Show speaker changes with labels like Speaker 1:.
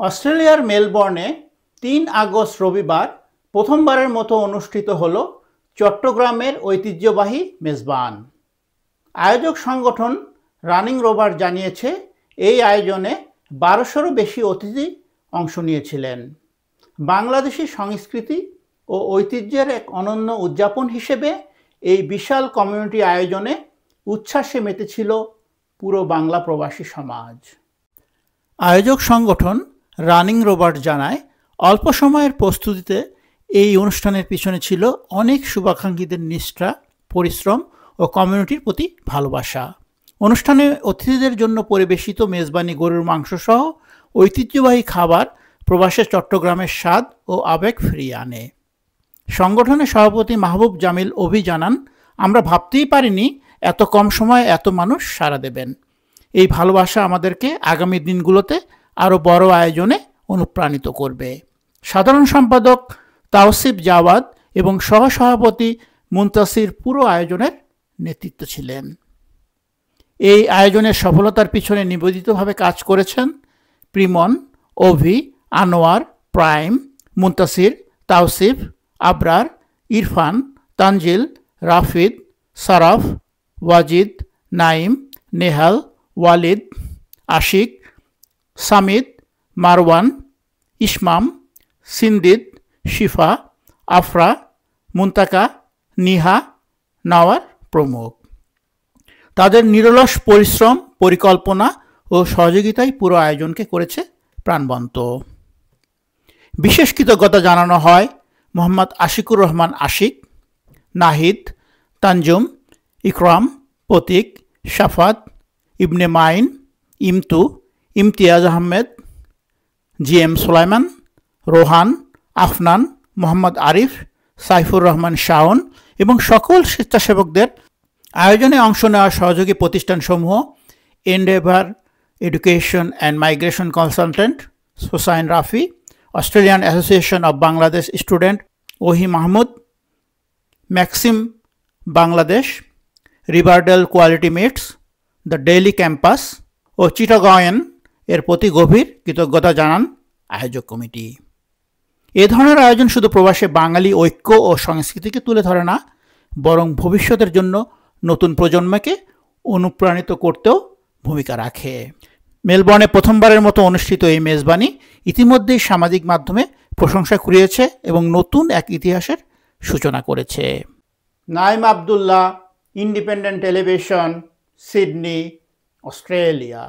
Speaker 1: অস্ট্রেলিয়ার মেলবোর্নে ৩ আগস্ট রবিবার প্রথমবারের মতো অনুষ্ঠিত হল চট্টগ্রামের ঐতিহ্যবাহী মেজবান। আয়োজক সংগঠন রানিং রোভার জানিয়েছে, এই আয়োজনে ১২০০রও বেশি অতিথি অংশ নিয়েছিলেন। বাংলাদেশি সংস্কৃতি ও ঐতিহ্যের এক অনন্য উদযাপন হিসেবে এই বিশাল কমিউনিটি আয়োজনে উচ্ছ্বাসে মেতেছিল পুরো বাংলা প্রবাসী সমাজ। আয়োজক সংগঠন রানিং রোভার জানায়, অল্প সময়ের প্রস্তুতিতে এই অনুষ্ঠানের পিছনে ছিল অনেক শুভাকাঙ্ক্ষীদের নিষ্ঠা, পরিশ্রম ও কমিউনিটির প্রতি ভালোবাসা। অনুষ্ঠানে অতিথিদের জন্য পরিবেশিত মেজবানি গরুর মাংস সহ ঐতিহ্যবাহী খাবার প্রবাসে চট্টগ্রামের স্বাদ ও আবেগ ফিরিয়ে আনে। সংগঠনের সভাপতি মাহবুব জামিল অভি জানান, আমরা ভাবতেই পারিনি এত কম সময়ে এত মানুষ সাড়া দেবেন। এই ভালোবাসা আমাদেরকে আগামী দিনগুলোতে আরও বড় আয়োজনে অনুপ্রাণিত করবে। সাধারণ সম্পাদক তাওসিফ জাওয়াদ এবং সহসভাপতি মুনতাসির পুরো আয়োজনের নেতৃত্ব ছিলেন। এই আয়োজনের সফলতার পিছনে নিবেদিতভাবে কাজ করেছেন প্রিমন, অভি, আনোয়ার, প্রাইম, মুনতাসির, তাওসিফ, আবরার, ইরফান, তানজিল, রাফিদ, সারাফ, ওয়াজিদ, নাইম, নেহাল, ওয়ালিদ, আশিক, সামিদ, মারওয়ান, ইসমাম, সিন্দিদ, শিফা, আফরা, মুন্তাকা, নিহা, নাওয়ার প্রমুখ। তাদের নিরলস পরিশ্রম, পরিকল্পনা ও সহযোগিতাই পুরো আয়োজনকে করেছে প্রাণবন্ত। বিশেষ কৃতজ্ঞতা জানানো হয় মোহাম্মদ আশিকুর রহমান আশিক, নাহিদ, তানজুম, ইকরাম, প্রতীক, শাফাত, ইবনে মাইন, ইমতু, ইমতিয়াজ আহমেদ, জিএম সুলাইমান, রোহান, আফনান, মোহাম্মদ আরিফ, সাইফুর রহমান শাওন এবং সকল স্বেচ্ছাসেবকদের। আয়োজনে অংশ নেওয়া সহযোগী প্রতিষ্ঠানসমূহ Endeavour education and migration consultant Hossain Rafi, Australian association of Bangladesh student Ohi Mahmud, Maxim Bangladesh, Riverdale quality meats, the Daily Campus ও চিটাগয়েন এর প্রতি গভীর কৃতজ্ঞতা জানান আয়োজক কমিটি। এ ধরনের আয়োজন শুধু প্রবাসে বাঙালি ঐক্য ও সংস্কৃতিকে তুলে ধরে না, বরং ভবিষ্যতের জন্য নতুন প্রজন্মকে অনুপ্রাণিত করতেও ভূমিকা রাখে। মেলবোর্নে প্রথমবারের মতো অনুষ্ঠিত এই মেজবানি ইতিমধ্যেই সামাজিক মাধ্যমে প্রশংসা কুড়িয়েছে এবং নতুন এক ইতিহাসের সূচনা করেছে। Naim Abdullah, independent television, Sydney, Australia.